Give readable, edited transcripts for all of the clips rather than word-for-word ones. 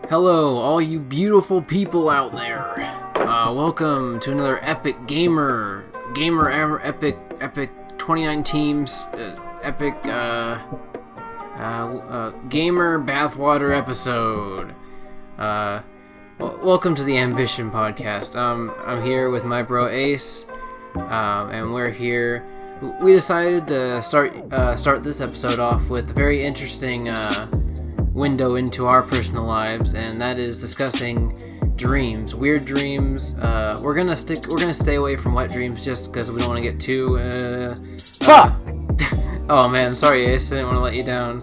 Hello, all you beautiful people out there. Welcome to another epic gamer epic 29 teams epic gamer bathwater episode. Welcome to the AM-bition podcast. I'm here with my bro Ace, and we're here. We decided to start this episode off with a very interesting window into our personal lives, and that is discussing dreams, weird dreams. We're gonna stay away from wet dreams just because we don't want to get too Fuck! Oh man, sorry Ace, I didn't want to let you down.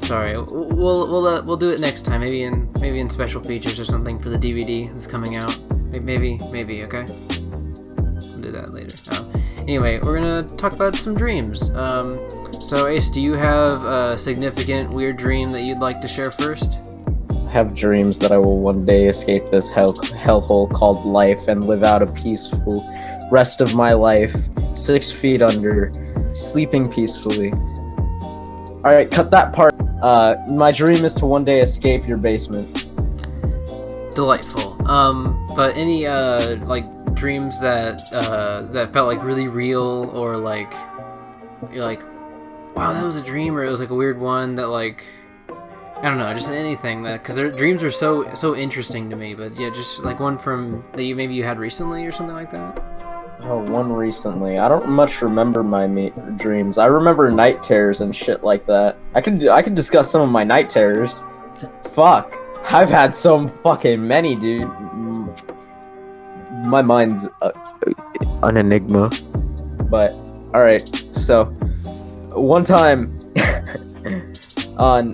Sorry. We'll do it next time, maybe in special features or something for the DVD that's coming out. Maybe, okay? We'll do that later. Anyway, we're gonna talk about some dreams. So Ace, do you have a significant weird dream that you'd like to share first? I have dreams that I will one day escape this hellhole called life and live out a peaceful rest of my life, 6 feet under, sleeping peacefully. Alright, cut that part. My dream is to one day escape your basement. Delightful. But any dreams that felt like really real, or like you're like, wow, that was a dream, or it was like a weird one that, like, I don't know, just anything that, because their dreams are so interesting to me. But yeah, just like one from that you had recently or something like that. Oh, one recently. I don't much remember my dreams. I remember night terrors and shit like that. I can discuss some of my night terrors. Fuck, I've had so fucking many, dude. My mind's an enigma. But alright, so one time on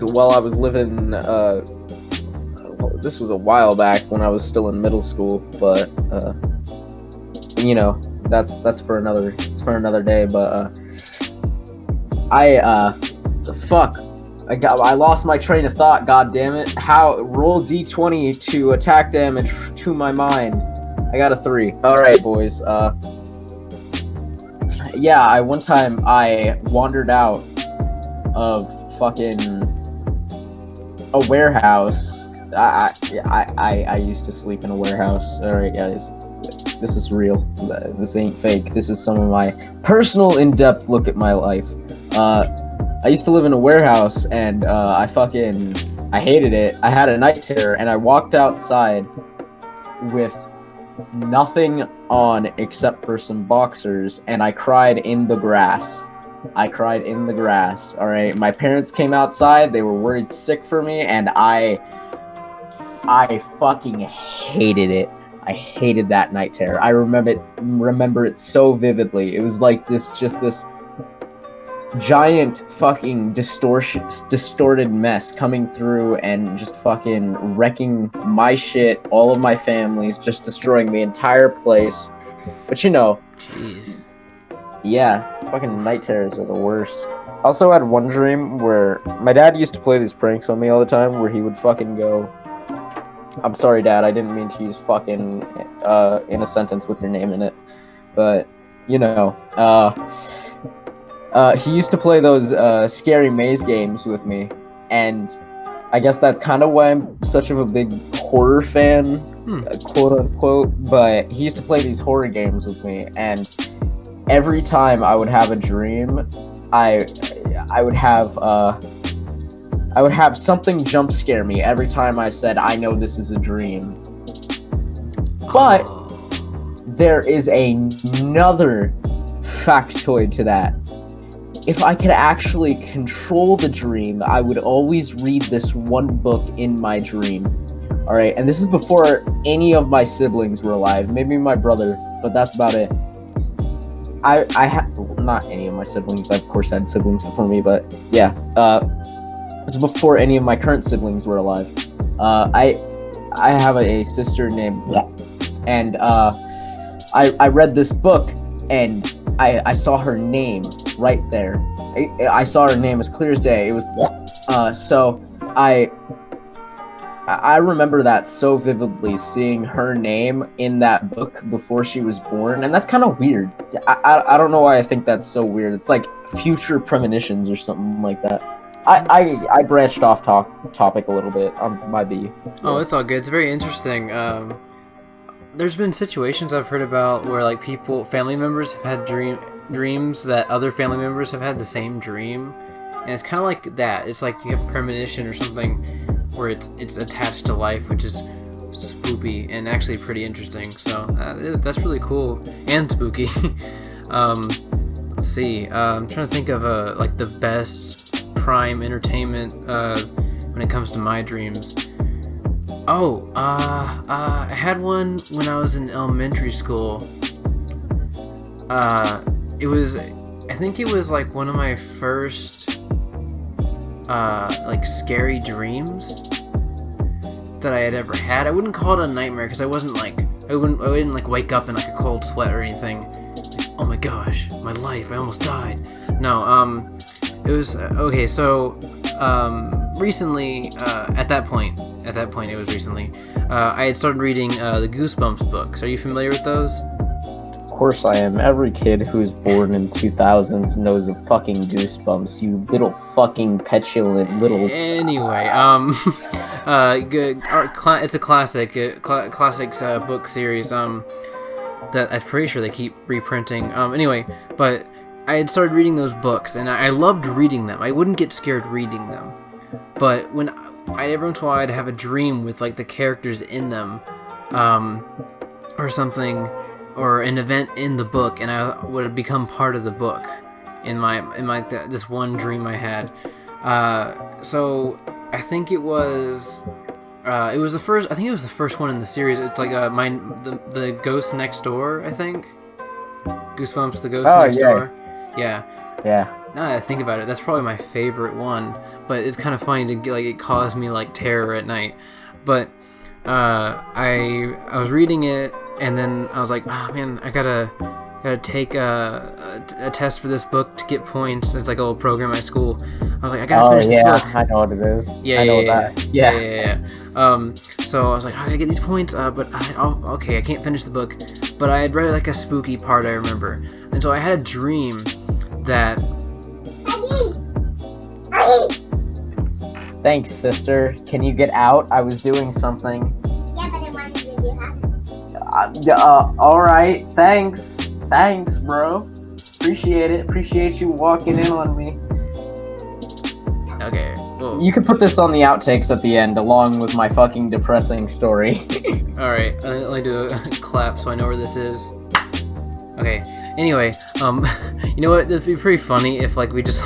while I was living this was a while back when I was still in middle school, but you know, that's for another day. But I lost my train of thought. God damn it! Roll D20 to attack damage to my mind. I got a 3. All right, boys. Yeah, one time I wandered out of fucking a warehouse. I used to sleep in a warehouse. All right, guys, this is real. This ain't fake. This is some of my personal, in-depth look at my life. I used to live in a warehouse, and I hated it. I had a night terror, and I walked outside with nothing on except for some boxers, and I cried in the grass. All right, my parents came outside. They were worried sick for me, and I fucking hated it. I hated that night terror. I remember it so vividly. It was like this giant fucking distorted mess coming through and just fucking wrecking my shit, all of my family's, just destroying the entire place. But you know, jeez. Yeah, fucking night terrors are the worst. I also had one dream where my dad used to play these pranks on me all the time, where he would fucking go, I'm sorry, Dad, I didn't mean to use fucking in a sentence with your name in it. But, you know, he used to play those scary maze games with me, and I guess that's kind of why I'm such of a big horror fan, quote unquote. But he used to play these horror games with me, and every time I would have a dream, I would have something jump scare me every time I said, I know this is a dream. But there is another factoid to that. If I could actually control the dream, I would always read this one book in my dream. Alright, and this is before any of my siblings were alive. Maybe my brother, but that's about it. Not any of my siblings. I, of course, had siblings before me, but yeah. This is before any of my current siblings were alive. I have a sister named, and I read this book, and I saw her name right there. I saw her name as clear as day. It was so I remember that so vividly, seeing her name in that book before she was born, and that's kind of weird. I don't know why I think that's so weird. It's like future premonitions or something like that. I branched off topic a little bit on my B. Oh, it's all good. It's very interesting. There's been situations I've heard about where like family members have had dreams that other family members have had the same dream, and it's kind of like that. It's like you have premonition or something where it's attached to life, which is spoopy and actually pretty interesting. So that's really cool and spooky. Let's see. I'm trying to think of like the best prime entertainment when it comes to my dreams. Oh, I had one when I was in elementary school. I think it was like one of my first like scary dreams that I had ever had. I wouldn't call it a nightmare because I wouldn't like wake up in like a cold sweat or anything. Like, oh my gosh, my life, I almost died. No, it was okay. So recently, at that point it was recently, I had started reading the Goosebumps books. Are you familiar with those? Of course I am. Every kid who's born in 2000s knows of fucking Goosebumps, you little fucking petulant little... Anyway, it's a classic, classics book series, that I'm pretty sure they keep reprinting. Anyway, but I had started reading those books, and I loved reading them. I wouldn't get scared reading them. But when every once in a while I'd have a dream with like the characters in them, or something, or an event in the book, and I would become part of the book in this one dream I had. So I think it was the first. I think it was the first one in the series. It's like the Ghost Next Door. I think Goosebumps, the Ghost Next Door. Yeah. Now that I think about it, that's probably my favorite one. But it's kind of funny to it caused me like terror at night. But I was reading it, and then I was like, oh man, I gotta take a test for this book to get points. It's like a little program at school. I was like, I gotta finish this book. I know what it is. Yeah. So I was like, I gotta get these points, but okay, I can't finish the book. But I had read like a spooky part, I remember, and so I had a dream that. Thanks, sister. Can you get out? I was doing something. Yeah, but I wanted to give you a hug. Alright. Thanks, bro. Appreciate it. Appreciate you walking in on me. Okay. Well, you can put this on the outtakes at the end, along with my fucking depressing story. Alright, let me do a clap so I know where this is. Okay. Anyway, you know what? It'd be pretty funny if like we just.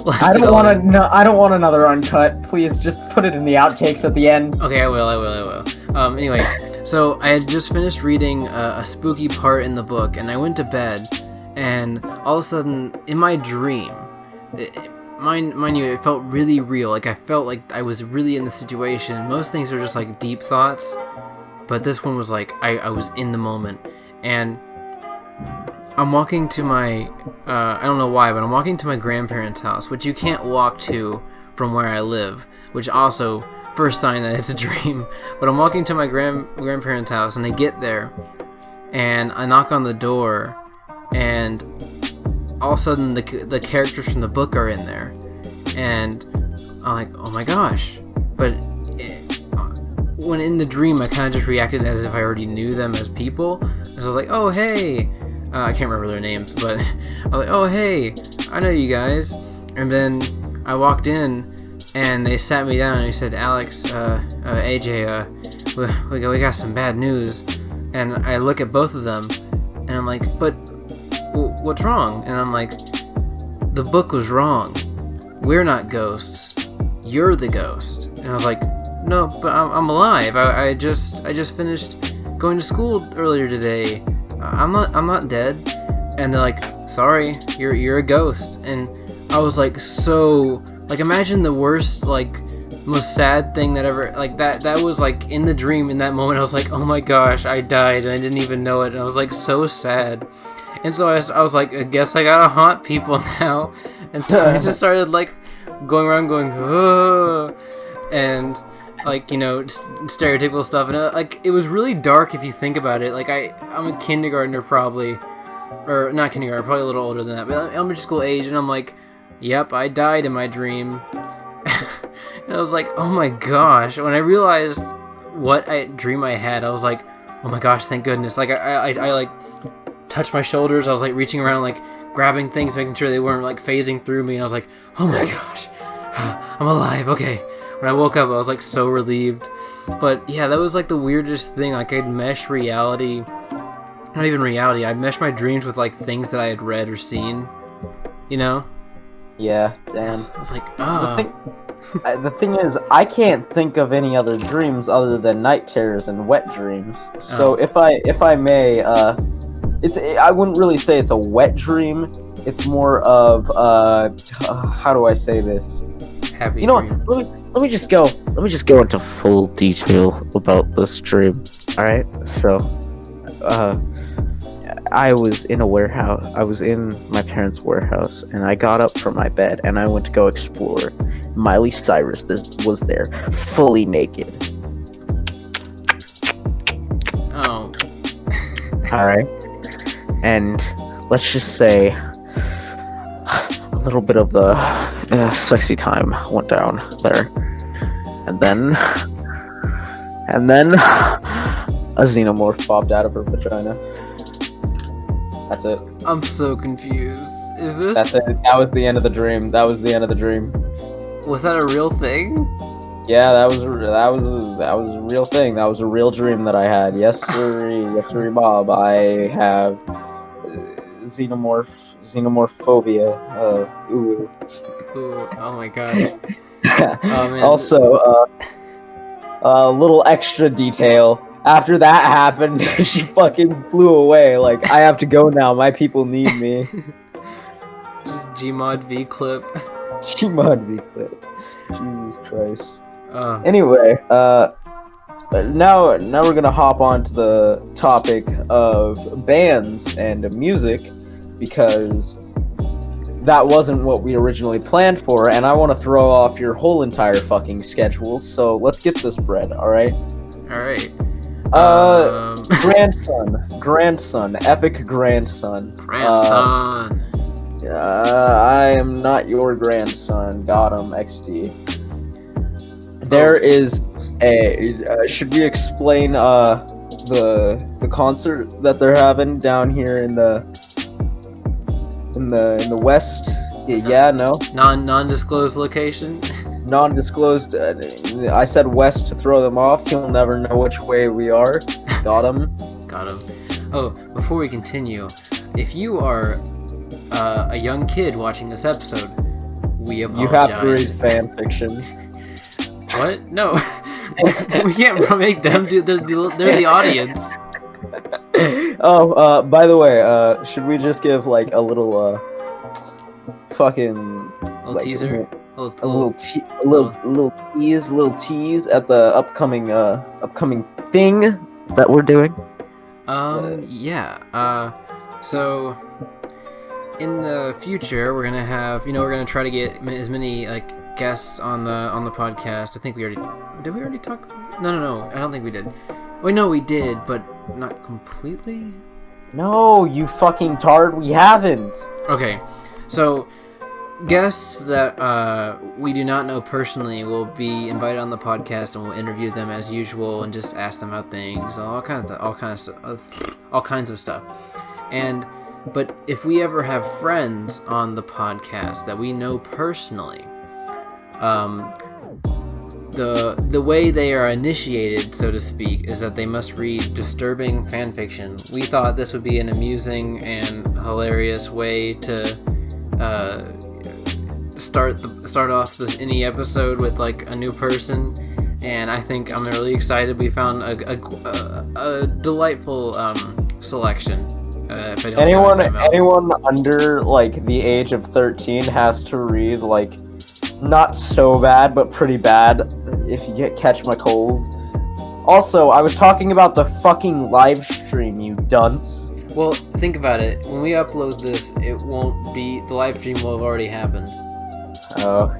I don't want another uncut. Please just put it in the outtakes at the end. Okay, I will. Anyway, so I had just finished reading a spooky part in the book, and I went to bed, and all of a sudden, in my dream, mind you, it felt really real. Like I felt like I was really in the situation. Most things are just like deep thoughts, but this one was like I was in the moment, and I'm walking to my, I don't know why, but I'm walking to my grandparents' house, which you can't walk to from where I live, which also, first sign that it's a dream. But I'm walking to my grandparents' house, and I get there, and I knock on the door, and all of a sudden the characters from the book are in there, and I'm like, oh my gosh. But when in the dream, I kind of just reacted as if I already knew them as people, and so I was like, oh hey. I can't remember their names, but I was like, oh, hey, I know you guys. And then I walked in, and they sat me down, and they said, Alex, AJ, we got some bad news. And I look at both of them, and I'm like, but what's wrong? And I'm like, the book was wrong. We're not ghosts. You're the ghost. And I was like, no, but I'm alive. I just finished going to school earlier today. I'm not dead. And they're like, sorry, you're a ghost. And I was like, so, like, imagine the worst, like, most sad thing that ever, like, that was like in the dream. In that moment I was like, oh my gosh, I died and I didn't even know it, and I was like so sad. And so I was like, I guess I gotta haunt people now. And so I just started like going around going, oh. And like, you know, stereotypical stuff, and like, it was really dark if you think about it. Like, I'm a kindergartner probably, or not kindergarten, probably a little older than that, but elementary school age, and I'm like, yep, I died in my dream. And I was like, oh my gosh. When I realized what dream I had, I was like, oh my gosh, thank goodness. Like, I like touched my shoulders. I was like reaching around, like grabbing things, making sure they weren't like phasing through me. And I was like, oh my gosh, I'm alive. Okay. When I woke up, I was like so relieved. But yeah, that was like the weirdest thing. Like, I'd mesh reality, not even reality, I'd mesh my dreams with like things that I had read or seen, you know? Yeah, damn. I was like, oh. The thing is, I can't think of any other dreams other than night terrors and wet dreams. So if I may, I wouldn't really say it's a wet dream. It's more of how do I say this? Happy you know dream. what? Let me just go into full detail about this dream. All right. So, I was in a warehouse. I was in my parents' warehouse, and I got up from my bed and I went to go explore. Miley Cyrus was there, fully naked. Oh. All right. And let's just say a little bit of the sexy time went down there, and then a xenomorph popped out of her vagina. That's it. I'm so confused. Is this? That's it. That was the end of the dream. Was that a real thing? Yeah, that was a real thing. That was a real dream that I had. Yes, sir, Bob. I have xenomorphophobia. Ooh. Ooh, oh my gosh. Oh, man. Also, a little extra detail. After that happened, she fucking flew away. Like, I have to go now. My people need me. Gmod V clip. Gmod V clip. Jesus Christ. Anyway, now we're gonna hop on to the topic of bands and music, because that wasn't what we originally planned for, and I want to throw off your whole entire fucking schedule. So let's get this bread, all right? All right. Grandson, epic grandson. Grandson. I am not your grandson. Got him, XD. There is a. Should we explain the concert that they're having down here in the west? Yeah, no. Non-disclosed location. Non-disclosed. I said west to throw them off. He'll never know which way we are. Got him. Got him. Oh, before we continue, if you are a young kid watching this episode, we apologize. You have to read fan fiction. What? No. We can't make them do. They're the audience. Oh, by the way, should we just give like a little fucking little teaser? A little tease at the upcoming thing that we're doing. Yeah. So in the future, we're gonna have, we're gonna try to get as many like guests on the podcast. I think we already talk? No. I don't think we did. Wait, no, we did, but not completely. No, you fucking tard. We haven't. Okay, so. Guests that we do not know personally will be invited on the podcast, and we'll interview them as usual and just ask them about things, all kinds of stuff. But if we ever have friends on the podcast that we know personally, the way they are initiated, so to speak, is that they must read disturbing fan fiction. We thought this would be an amusing and hilarious way to start off any episode with like a new person, and I think I'm really excited. We found a delightful selection. If I don't anyone under like the age of 13 has to read like not so bad but pretty bad, if you catch my cold. Also, I was talking about the fucking live stream, you dunce. Well, think about it. When we upload this, it won't be, the live stream will have already happened. Oh,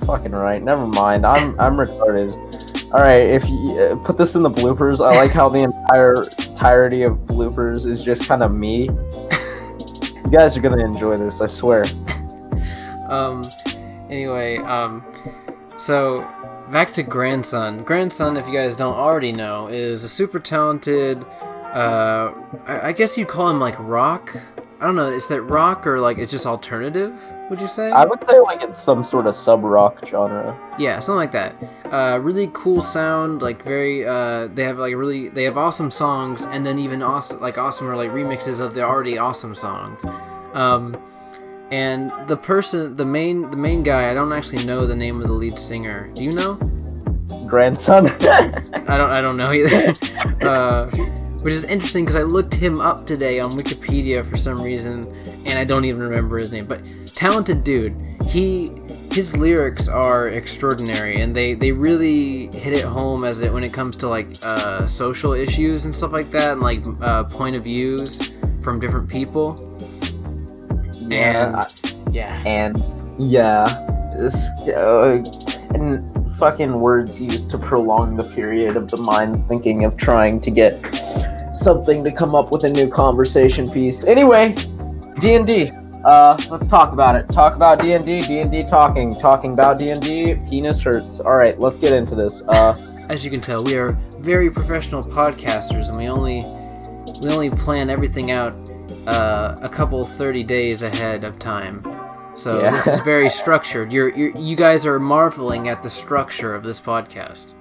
fucking right. Never mind. I'm retarded. All right, if you put this in the bloopers, I like how the entirety of bloopers is just kind of me. You guys are gonna enjoy this, I swear. Anyway, so back to Grandson. Grandson, if you guys don't already know, is a super talented, I guess you'd call him like rock. I don't know, is that rock or like it's just alternative, would you say? I would say like it's some sort of sub-rock genre. Yeah, something like that. Really cool sound, like very, they have awesome songs, and then even awesome or like remixes of the already awesome songs. And the main guy, I don't actually know the name of the lead singer. Do you know? Grandson. I don't know either. Which is interesting because I looked him up today on Wikipedia for some reason, and I don't even remember his name. But talented dude. His lyrics are extraordinary, and they really hit it home when it comes to like social issues and stuff like that, and like point of views from different people. And fucking words used to prolong the period of the mind thinking of trying to get something to come up with a new conversation piece. Anyway, D&D. Let's talk about it. Talk about D&D. D&D talking about D&D. Penis hurts. All right, let's get into this. As you can tell, we are very professional podcasters, and we only plan everything out a couple 30 days ahead of time. So This is very structured. You guys are marveling at the structure of this podcast.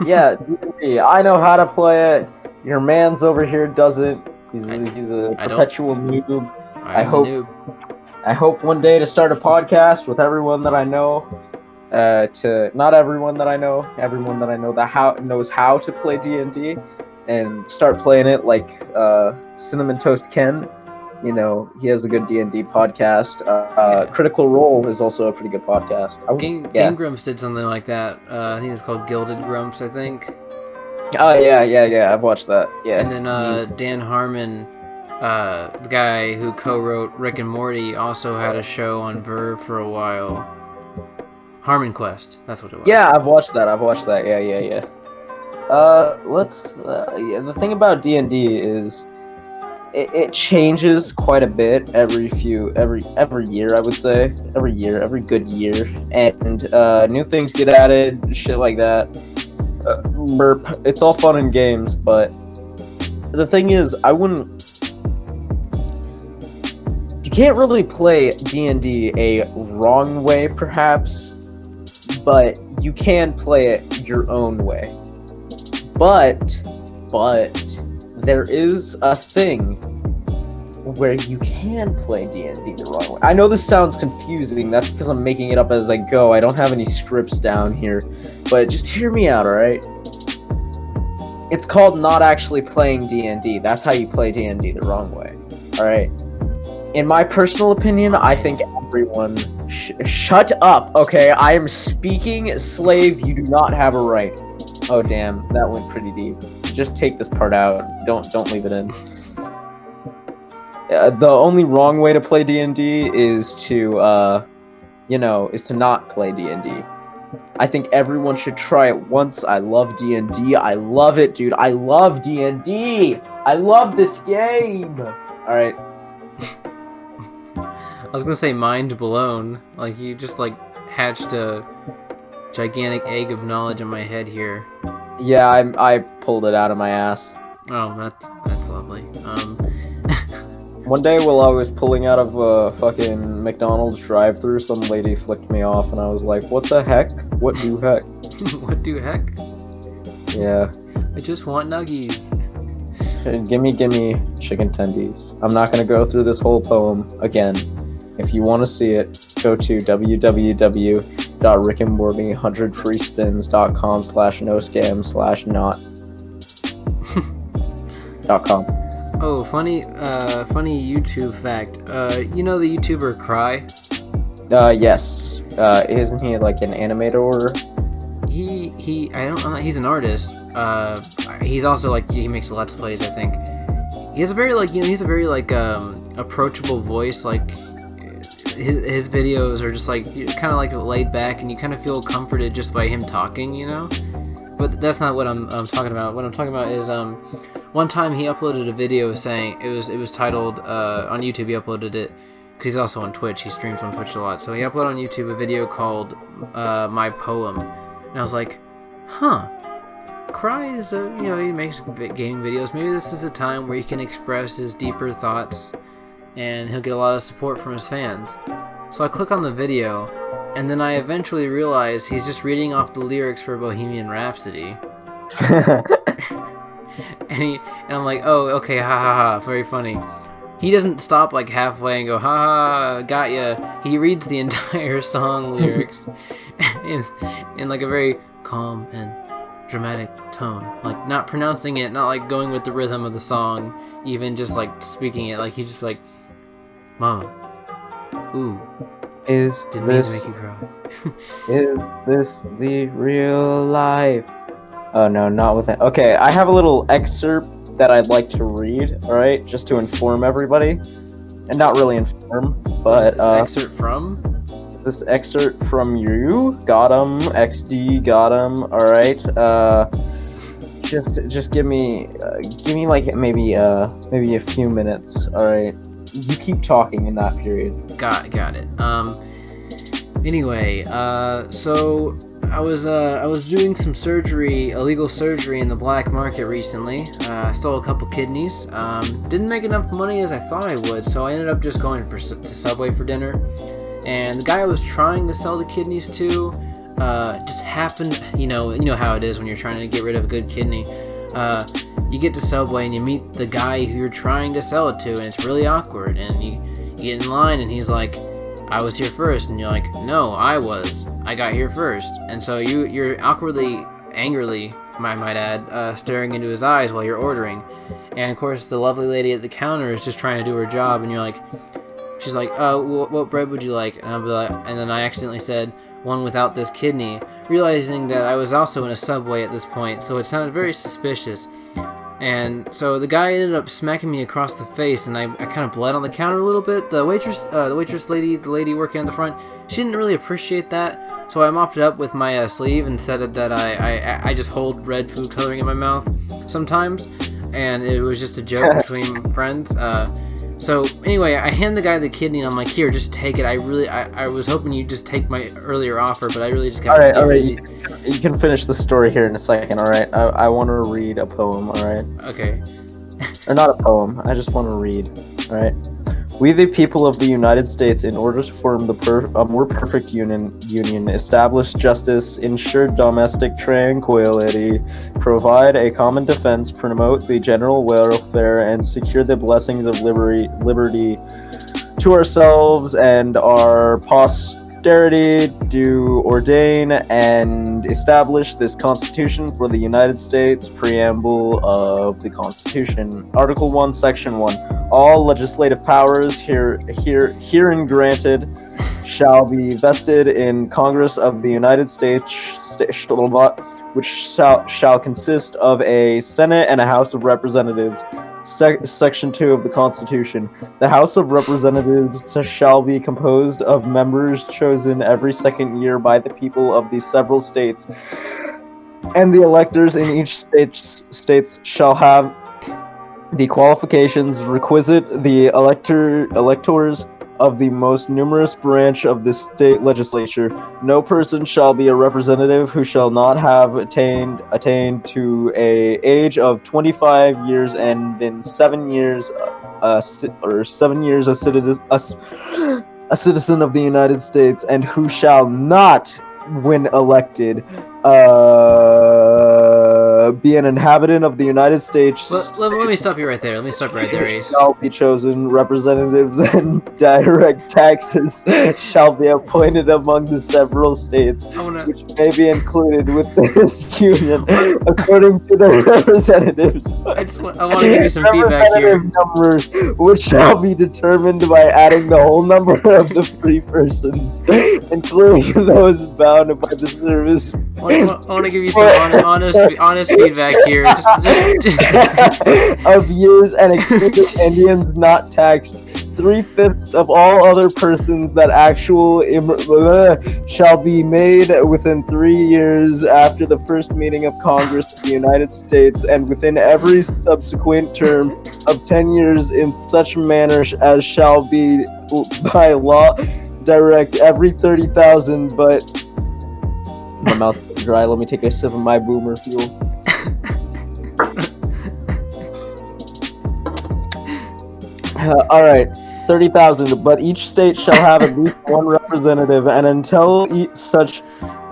Yeah, D&D. I know how to play it. Your man's over here doesn't. He's a perpetual noob. I hope one day to start a podcast with everyone that I know. Not everyone that I know, everyone that I know that knows how to play D&D, and start playing it like Cinnamon Toast Ken. You know, he has a good D&D podcast. Critical Role is also a pretty good podcast. Game Grumps did something like that. I think it's called Gilded Grumps, I think. Oh, yeah, I've watched that. Yeah. And then Dan Harmon, the guy who co-wrote Rick and Morty, also had a show on Verve for a while. Harmon Quest, that's what it was. Yeah, I've watched that. Yeah. The thing about D&D is it changes quite a bit every year, I would say. Every good year. And new things get added, shit like that. Burp. It's all fun and games, but the thing is, you can't really play D&D a wrong way, perhaps, but you can play it your own way. But there is a thing where you can play D&D the wrong way. I know this sounds confusing. That's because I'm making it up as I go. I don't have any scripts down here. But just hear me out, alright? It's called not actually playing D&D. That's how you play D&D the wrong way. Alright? In my personal opinion, I think everyone... shut up, okay? I am speaking, slave. You do not have a right. Oh, damn. That went pretty deep. Just take this part out. Don't leave it in. The only wrong way to play D&D is to not play D&D. I think everyone should try it once. I love D&D. I love it, dude. I love D&D. I love this game. All right. I was gonna say mind blown. Like you just hatched a gigantic egg of knowledge in my head here. Yeah, I pulled it out of my ass. Oh, that's lovely. One day while I was pulling out of a fucking McDonald's drive-thru, some lady flicked me off, and I was like, "What the heck? What do heck?" What do heck? Yeah. I just want nuggies. Gimme chicken tendies. I'm not gonna go through this whole poem again. If you want to see it, go to www.rickandmorty100freespins.com/no-scam/not.com. Oh, funny YouTube fact. You know the YouTuber Cry? Yes. Isn't he like an animator? He's an artist. He's also he makes Let's Plays, I think. He has a very approachable voice, his videos are just like kind of like laid back, and you kind of feel comforted just by him talking, you know. But that's not what I'm talking about. What I'm talking about is one time he uploaded a video saying it was titled on YouTube. He uploaded it because he's also on Twitch. He streams on Twitch a lot, so he uploaded on YouTube a video called My Poem, and I was like, huh. Cry is he makes gaming videos. Maybe this is a time where he can express his deeper thoughts, and he'll get a lot of support from his fans. So I click on the video, and then I eventually realize he's just reading off the lyrics for Bohemian Rhapsody. and I'm like, oh, okay, ha ha ha, very funny. He doesn't stop like halfway and go, ha ha, got ya. He reads the entire song lyrics in like a very calm and dramatic tone, like not pronouncing it, not like going with the rhythm of the song, even just like speaking it, like he just like, Mama, ooh, didn't mean to make you cry. Is this the real life? Oh no, not with it. Okay, I have a little excerpt that I'd like to read, alright, just to inform everybody. And not really inform, but excerpt from? This excerpt from you, got him, XD, got him, alright, just give me like maybe a few minutes, alright, you keep talking in that period. Got it. Anyway, so I was doing some surgery, illegal surgery in the black market recently. Stole a couple kidneys. Didn't make enough money as I thought I would, so I ended up just going to Subway for dinner. And the guy I was trying to sell the kidneys to, just happened, you know how it is when you're trying to get rid of a good kidney. You get to Subway and you meet the guy who you're trying to sell it to, and it's really awkward. And you get in line and he's like, I was here first, and you're like, no, I got here first. And so you're awkwardly, angrily, I might add, staring into his eyes while you're ordering. And of course the lovely lady at the counter is just trying to do her job, and you're like, she's like, what bread would you like? And I'll be like, and then I accidentally said, one without this kidney, realizing that I was also in a Subway at this point, so it sounded very suspicious. And so the guy ended up smacking me across the face, and I kind of bled on the counter a little bit. The waitress lady, the lady working at the front, she didn't really appreciate that, so I mopped it up with my sleeve and said that I just hold red food coloring in my mouth sometimes, and it was just a joke between friends. So anyway, I hand the guy the kidney, and I'm like, here, just take it. I was hoping you'd just take my earlier offer, but I really just got... Alright, you can finish the story here in a second, alright? I want to read a poem, alright? Okay. Or not a poem, I just want to read, alright? We the people of the United States, in order to form a more perfect union, establish justice, ensure domestic tranquility, provide a common defense, promote the general welfare, and secure the blessings of liberty to ourselves and our posterity, do ordain and establish this Constitution for the United States. Preamble of the Constitution. Article 1, Section 1. All legislative powers herein granted shall be vested in Congress of the United States, which shall consist of a Senate and a House of Representatives. Section 2 of the Constitution. The House of Representatives shall be composed of members chosen every second year by the people of the several states, and the electors in each states shall have the qualifications requisite the electors of the most numerous branch of the state legislature. No person shall be a representative who shall not have attained to a age of 25 years and been 7 years a citizen of the United States, and who shall not, when elected, be an inhabitant of the United States. Let me stop you right there. Ace. Shall be chosen representatives, and direct taxes shall be appointed among the several states, which may be included with this union, according to their representatives. I want to give you some feedback here. Numbers, which shall be determined by adding the whole number of the free persons, including those bound by the service. I want to give you some honest feedback here. Of years and excluding Indians not taxed. 3/5 of all other persons that shall be made within 3 years after the first meeting of Congress of the United States, and within every subsequent term of 10 years in such manner as shall be by law direct every 30,000. But my mouth is dry. Let me take a sip of my boomer fuel. All right. 30,000, but each state shall have at least one representative, and until such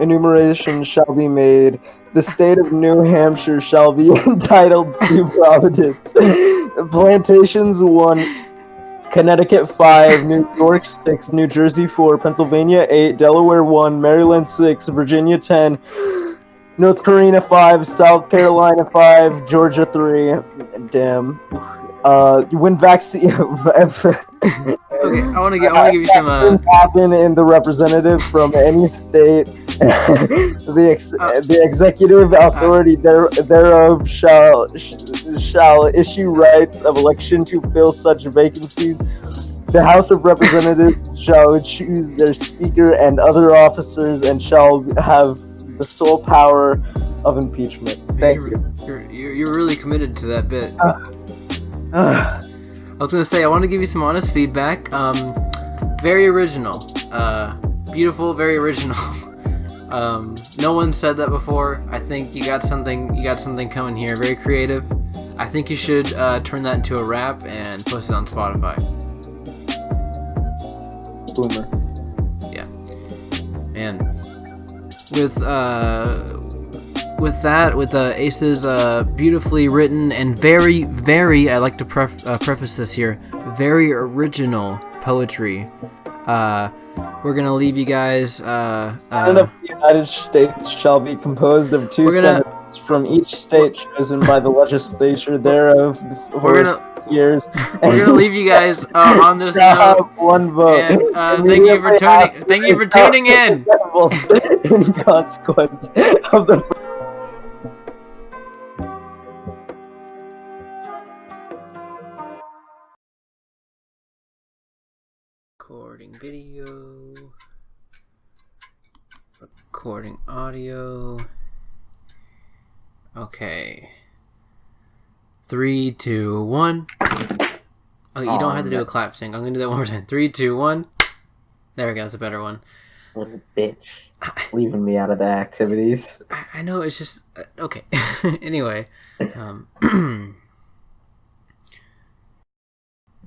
enumeration shall be made, the state of New Hampshire shall be entitled to Providence. Plantations 1, Connecticut 5, New York 6, New Jersey 4, Pennsylvania 8, Delaware 1, Maryland 6, Virginia 10, North Carolina 5, South Carolina 5, Georgia 3. Damn. When vaccine. Okay, I want to give you some. Happen in the representative from any state, the executive authority thereof shall issue rights of election to fill such vacancies. The House of Representatives shall choose their speaker and other officers, and shall have the sole power of impeachment. Thank you. You're really committed to that bit. I was gonna say, I want to give you some honest feedback. Very original, beautiful, very original. No one said that before. I think you got something coming here. Very creative. I think you should turn that into a rap and post it on Spotify. Boomer. Yeah. And with Ace's beautifully written and very, very, I like to preface this here, very original poetry. We're gonna leave you guys. Senate of the United States shall be composed of two senators from each state chosen by the legislature thereof for 6 years. We're gonna leave you guys on this note. One vote. And thank you for tuning in. In consequence of the. Recording video, recording audio. Okay. 3, 2, 1. Oh, you don't have to do a clap sync. I'm gonna do that one more time. 3, 2, 1. There we go. That's a better one. Little bitch, leaving me out of the activities. I know. It's just okay. Anyway.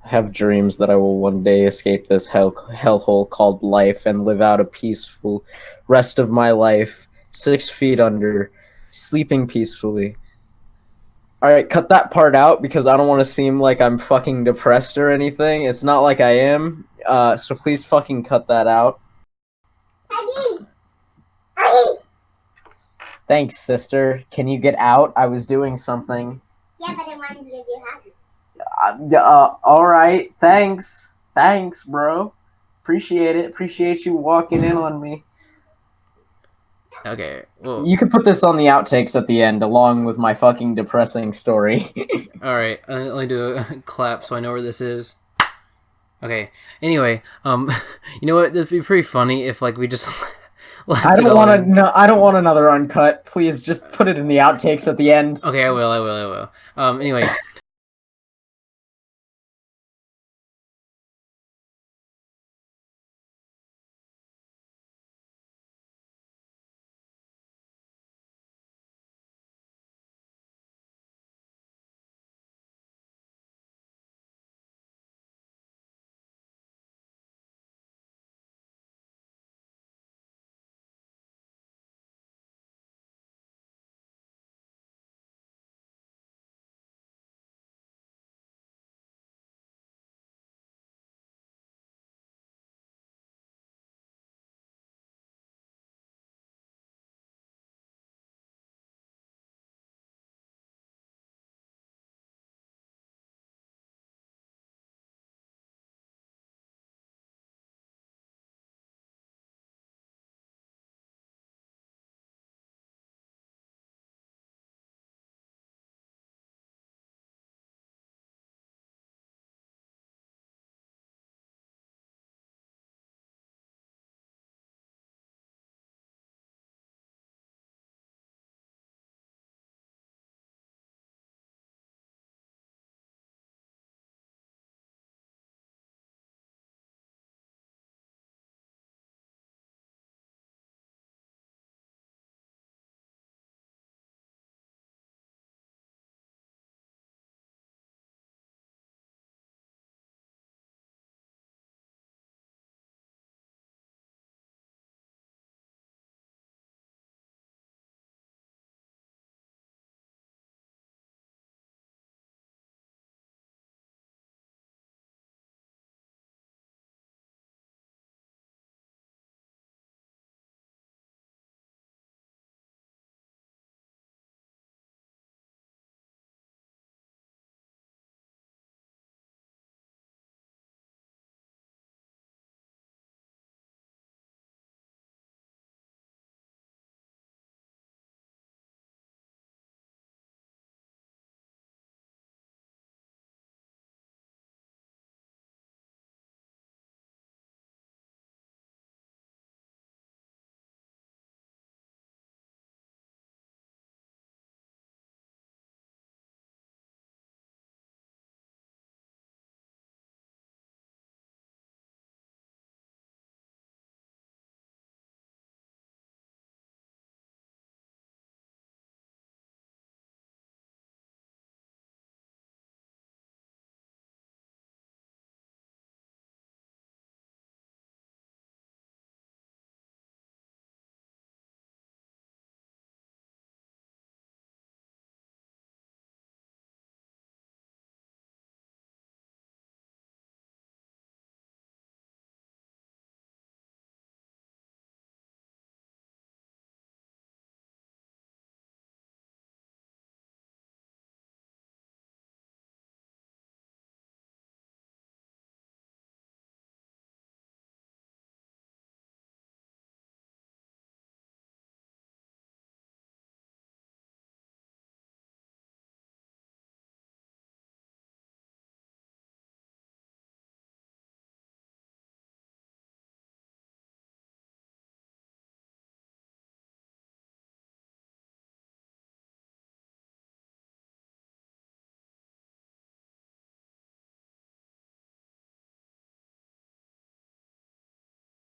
I have dreams that I will one day escape this hellhole called life and live out a peaceful rest of my life, 6 feet under, sleeping peacefully. Alright, cut that part out because I don't want to seem like I'm fucking depressed or anything. It's not like I am, so please fucking cut that out. Thanks, sister. Can you get out? I was doing something. Yeah, but I wanted to leave you happy. Alright, thanks, bro. Appreciate it. Appreciate you walking in on me. Okay, well... You can put this on the outtakes at the end, along with my fucking depressing story. Alright, I'll only do a clap so I know where this is. Okay, anyway, you know what, this would be pretty funny if, like, we just... I don't want another uncut. Please, just put it in the outtakes at the end. Okay, I will. Anyway,